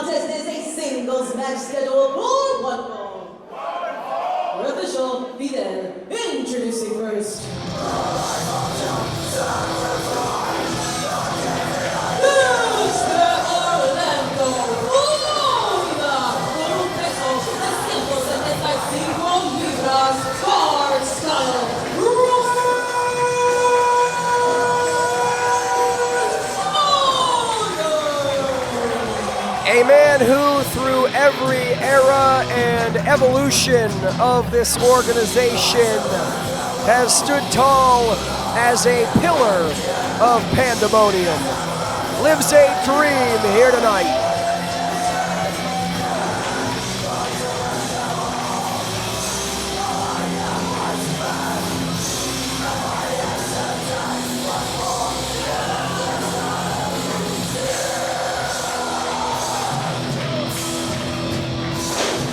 contest is a singles match scheduled for 1 fall. Your official, Fidel, introducing first. A man who, through every era and evolution of this organization, has stood tall as a pillar of pandemonium, lives a dream here tonight.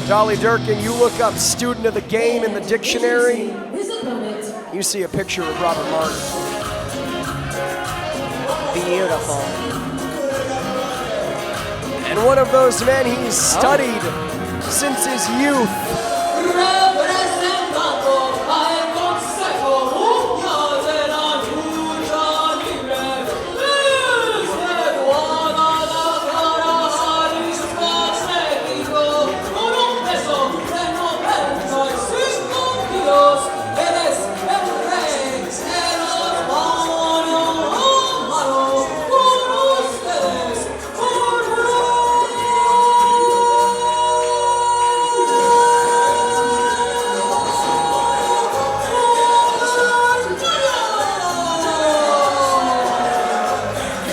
Dolly Durkin, you look up student of the game in the dictionary, you see a picture of Robert Martyr. Beautiful. And one of those men he's studied since his youth.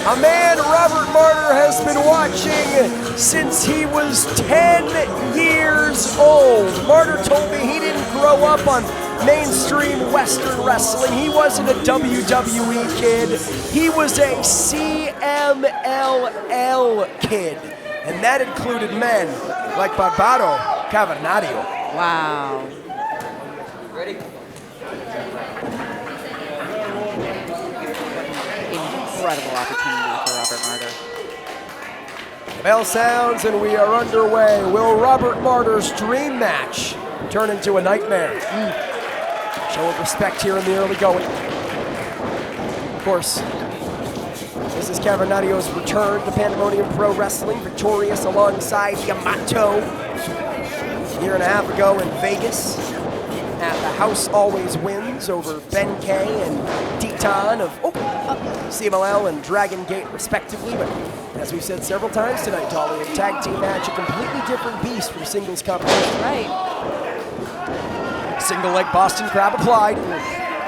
A man Robert Martyr has been watching since he was 10 years old. Martyr told me he didn't grow up on mainstream Western wrestling. He wasn't a WWE kid. He was a CMLL kid. And that included men like Bárbaro, Cavernario. Wow. Ready? Incredible opportunity for Robert Martyr. The bell sounds and we are underway. Will Robert Martyr's dream match turn into a nightmare? Show of respect here in the early going. Of course, this is Cavernario's return to Pandemonium Pro Wrestling, victorious alongside Yamato a year and a half ago in Vegas. At the House Always Wins over Ben K and Deton of CMLL and Dragon Gate respectively, but as we've said several times tonight, Dolly, a tag team match, a completely different beast from singles competition. Right. Single leg Boston Crab applied.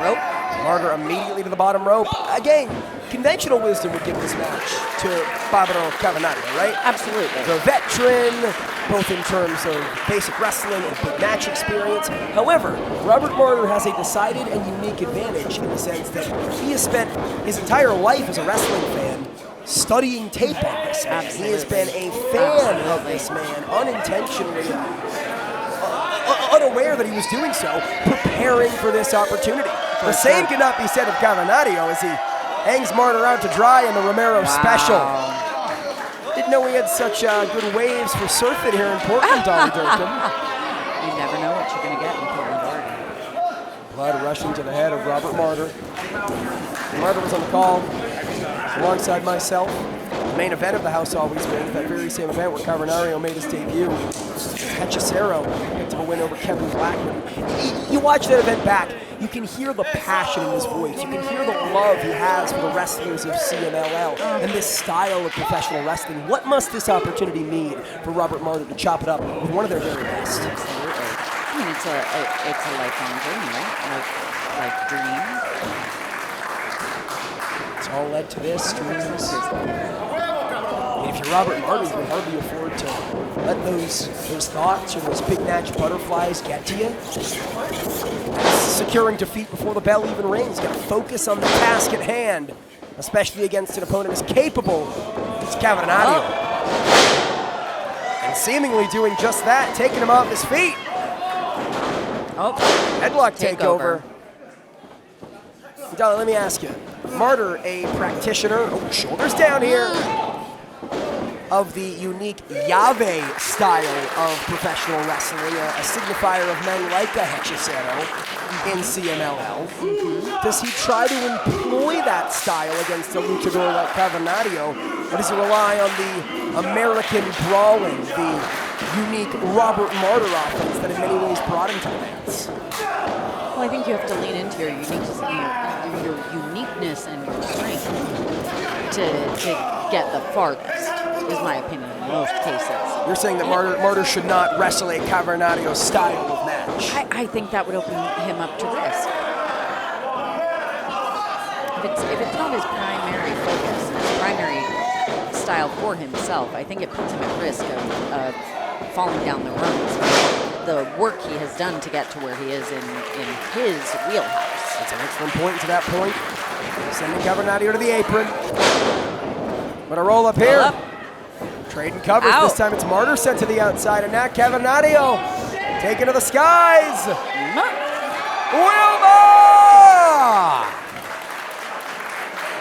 Rope. Martyr immediately to the bottom rope. Again, conventional wisdom would give this match to Bárbaro Cavernario, right? Absolutely. The veteran, both in terms of basic wrestling and big match experience. However, Robert Martyr has a decided and unique advantage in the sense that he has spent his entire life as a wrestling fan studying tape on this man. Absolutely. He has been a fan of this man, unintentionally, unaware that he was doing so, preparing for this opportunity. The same cannot be said of Cavernario as he hangs Martyr out to dry in the Romero special. Didn't know we had such good waves for surfing here in Portland, Dolly Durkin. You never know what you're going to get in Portland, Oregon. Blood rushing to the head of Robert Martyr. Martyr was on the call alongside myself. The main event of the House Always Wins, that very same event where Cavernario made his debut. Hechicero picked up a win over Kevin Blackman. You watch that event back, you can hear the passion in his voice. You can hear the love he has for the wrestlers of CMLL and this style of professional wrestling. What must this opportunity mean for Robert Martyr to chop it up with one of their very best? Absolutely. I mean, it's a lifelong dream, right? Life dream. It's all led to this, dreams. If you're Robert Martyr, you can hardly afford to let those thoughts or those big match butterflies get to you. Securing defeat before the bell even rings. Got to focus on the task at hand, especially against an opponent as capable as Cavernario. And seemingly doing just that, taking him off his feet. Headlock takeover. Dolly, let me ask you. Martyr, a practitioner. Shoulders down here. of the unique Llave style of professional wrestling, a signifier of men like a hechicero in CMLL. Does he try to employ that style against a luchador like Cavernario, or does he rely on the American brawling, the unique Robert Martyr offense that in many ways brought him to the dance? Well, I think you have to lean into your uniqueness and your strength to get the farthest, is my opinion in most cases. You're saying that Martyr should not wrestle a Cavernario style of match? I think that would open him up to risk. If it's not his primary focus, his primary style for himself, I think it puts him at risk of falling down the rungs. The work he has done to get to where he is in his wheelhouse. That's an excellent point to that point. Sending Cavernario to the apron. But a roll up here. Trading covers. Ow. This time it's Martyr sent to the outside, and now Cavernario taken to the skies. Wilma!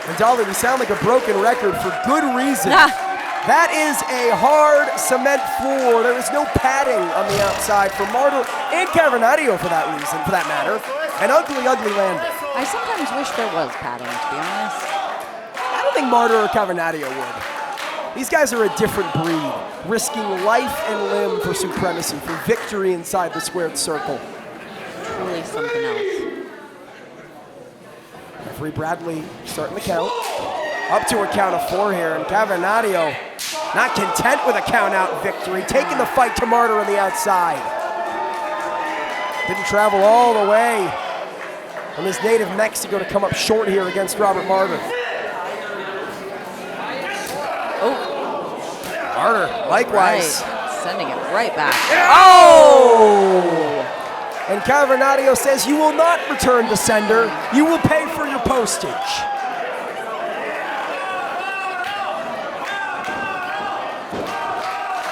And Dolly, we sound like a broken record for good reason. That is a hard cement floor. There is no padding on the outside for Martyr and Cavernario for that reason, for that matter. An ugly, ugly landing. I sometimes wish there was padding, to be honest. I don't think Martyr or Cavernario would. These guys are a different breed, risking life and limb for supremacy, for victory inside the squared circle. Truly something else. Referee Bradley starting the count. Up to a count of 4 here, and Cavernario not content with a count-out victory, taking the fight to Martyr on the outside. Didn't travel all the way from his native Mexico to come up short here against Robert Martyr. Martyr, likewise. Right. Sending it right back. Oh! And Cavernario says, you will not return the sender. You will pay for your postage.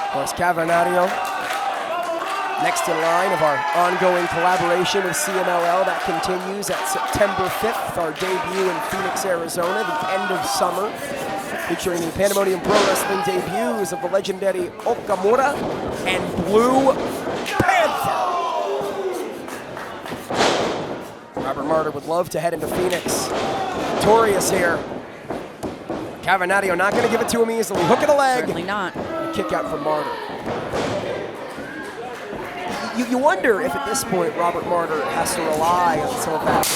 Of course, Cavernario, next in line of our ongoing collaboration with CMLL that continues at September 5th, our debut in Phoenix, Arizona, the end of summer, featuring the Pandemonium Pro Wrestling debuts of the legendary Okamura and Blue Panther. Robert Martyr would love to head into Phoenix, victorious here. Cavernario not going to give it to him easily. Hook of the leg. Certainly not. Kick out from Martyr. You wonder if at this point Robert Martyr has to rely on some of that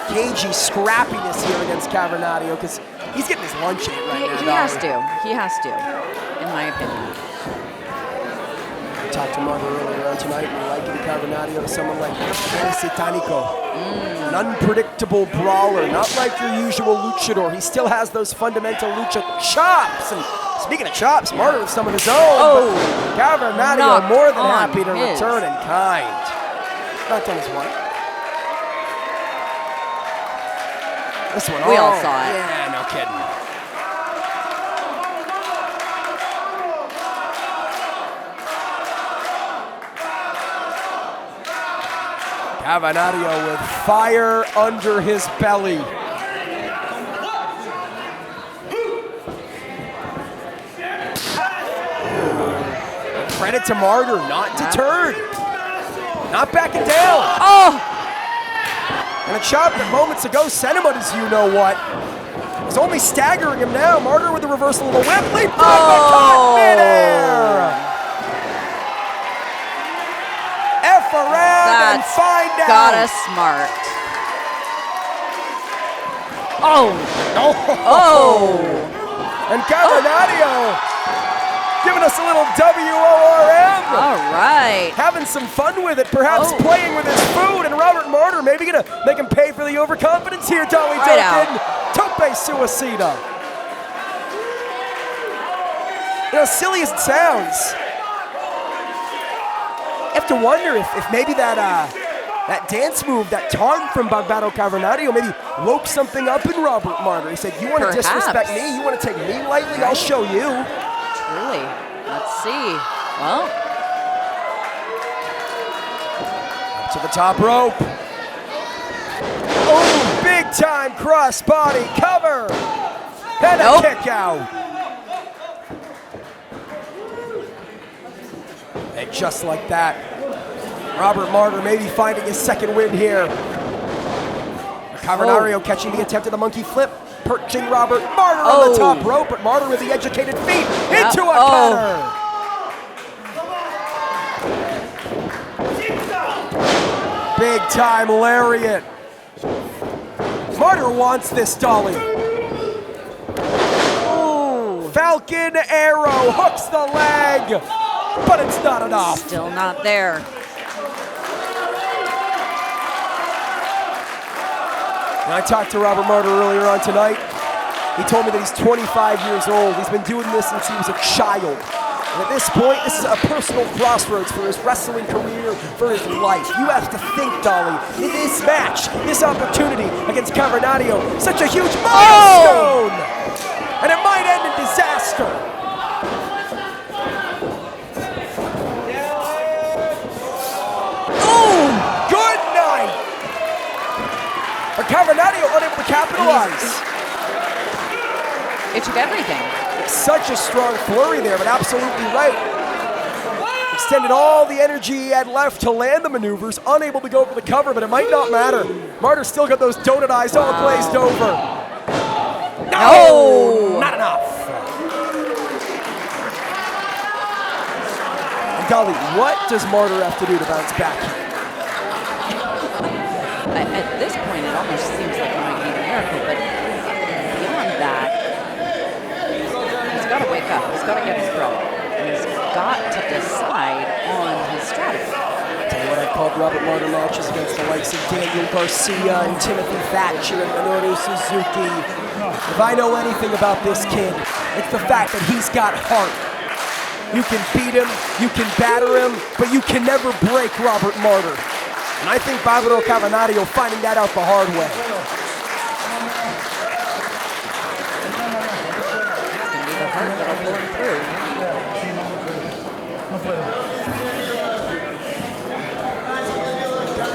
cagey scrappiness here against Cavernario, because he's getting his lunch in right now. He has to, in my opinion. I talked to Martyr earlier on tonight, and liking Cavernario to someone like El Satanico. An unpredictable brawler, not like your usual luchador. He still has those fundamental lucha chops. And speaking of chops, Martyr with some of his own. Cavernario more than happy to return in kind. Not done his one. This one, we all saw it. Yeah, no kidding. Cavernario with fire under his belly. Credit to Martyr, not deterred. Not backing down. And a chop that moments ago sent him on his you-know-what. It's only staggering him now. Martyr with the reversal of the whip. Leapfrog caught midair. F around and find out. Got us smart. And Cavernario giving us a little WORM. All right. Having some fun with it, perhaps playing with his food. And Robert Martyr maybe going to make him pay for the overconfidence here, Dolly Duncan. Tope suicida. You know, silly as it sounds, you have to wonder if maybe that dance move, that taunt from Bárbaro Cavernario maybe woke something up in Robert Martyr. He said, you want to disrespect me? You want to take me lightly? I'll show you. Truly. Let's see. Well. Up to the top rope. Oh, big time cross body cover. And a Nope. kick out. And just like that, Robert Martyr maybe finding his second win here. Cavernario catching the attempt at the monkey flip, perching Robert Martyr on the top rope, but Martyr with the educated feet into a cutter. Big time lariat. Martyr wants this, Dolly. Ooh. Falcon arrow hooks the leg, but it's not enough. Still not there. And I talked to Robert Martyr earlier on tonight. He told me that he's 25 years old. He's been doing this since he was a child. And at this point, this is a personal crossroads for his wrestling career, for his life. You have to think, Dolly, in this match, this opportunity against Cavernario, such a huge milestone! And it might end in disaster. Good night! But Cavernario unable to capitalize. It took everything. Such a strong flurry there, but absolutely right. Extended all the energy he had left to land the maneuvers, unable to go for the cover, but it might not matter. Martyr's still got those donut eyes all glazed over. No! Not enough. And Dolly, what does Martyr have to do to bounce back? At this point, it almost seems like it might be a miracle, but beyond that, he's got to wake up. He's got to get his breath. And he's got to decide on his strategy. Tell you what, I've called Robert Martyr matches against the likes of Daniel Garcia and Timothy Thatcher and Minoru Suzuki. If I know anything about this kid, it's the fact that he's got heart. You can beat him, you can batter him, but you can never break Robert Martyr. And I think Bárbaro Cavernario finding that out the hard way. It's going to be the heart that'll pull him through.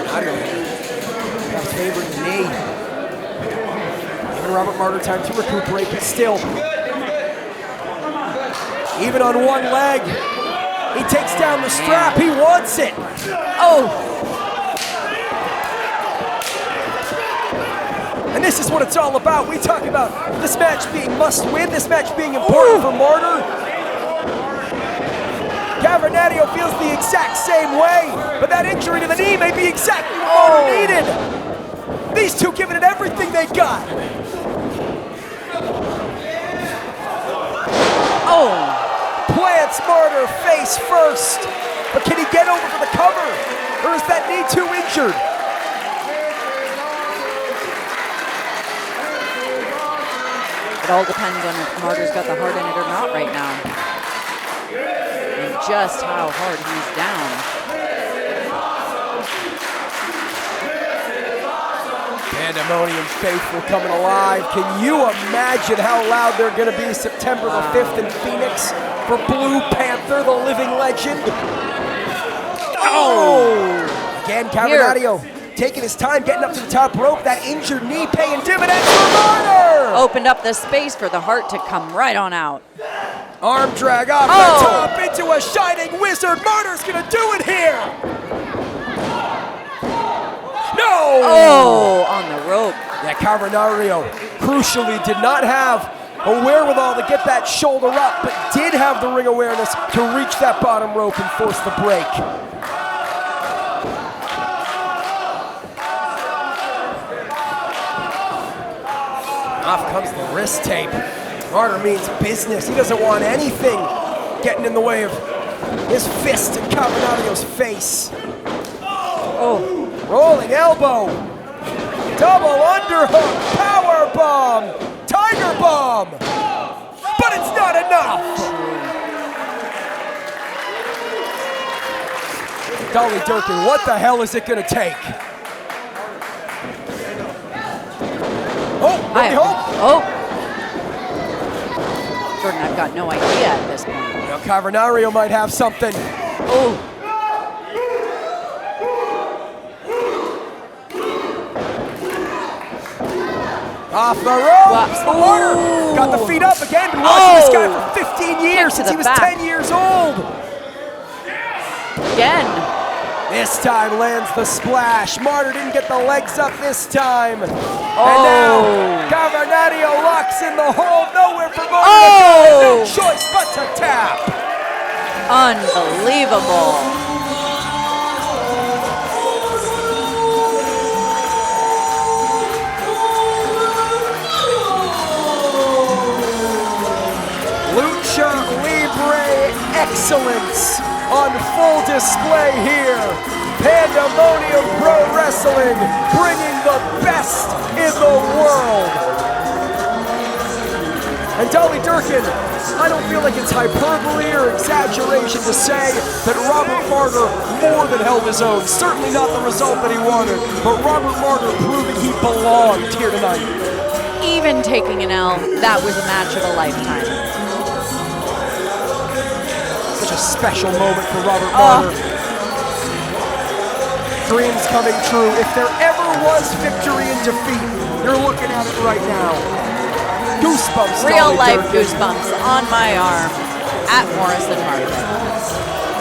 Cavernario, perhaps favored knee. Giving Robert Martyr time to recuperate, but still. Even on one leg, he takes down the strap, he wants it. Oh! And this is what it's all about. We talk about this match being must-win, this match being important for Martyr. Cavernario feels the exact same way, but that injury to the knee may be exactly what Martyr needed. These two giving it everything they got. Plants Martyr face first, but can he get over for the cover, or is that knee too injured? It all depends on if Martyr's got the heart in it or not right now. And just how hard he's down. Pandemonium faithful coming alive. Can you imagine how loud they're going to be September the 5th in Phoenix for Blue Panther, the living legend? Again, Cavernario taking his time, getting up to the top rope. That injured knee paying dividends for Martyr. Opened up the space for the heart to come right on out. Arm drag off the top into a shining wizard. Martyr's gonna do it here. No! Oh, on the rope. Yeah, Cavernario crucially did not have a wherewithal to get that shoulder up, but did have the ring awareness to reach that bottom rope and force the break. Off comes the wrist tape. Martyr means business. He doesn't want anything getting in the way of his fist in Cavernario's face. Rolling elbow. Double underhook. Power bomb. Tiger bomb. But it's not enough. Dolly Durkin, what the hell is it going to take? Jordan, I've got no idea at this point. Now Cavernario might have something. Off the ropes. Wow. Martyr Ooh. got the feet up again. Been watching this guy Oh. for 15 years, Kick to since the he was back. 10 years old. Again. This time lands the splash. Martyr didn't get the legs up this time. And Oh. now Cavernario locks in the hold. Nowhere for Martyr Oh. to go. No choice but to tap. Unbelievable. Lucha Libre excellence on full display here. Pandemonium Pro Wrestling, bringing the best in the world. And Dolly Durkin, I don't feel like it's hyperbole or exaggeration to say that Robert Martyr more than held his own. Certainly not the result that he wanted, but Robert Martyr proving he belonged here tonight. Even taking an L, that was a match of a lifetime. Such a special moment for Robert Martyr. Dreams coming true. If there ever was victory in defeat, you're looking at it right now. Goosebumps. Real Dolly life Durkin. goosebumps on my arm at Morrison Martyr.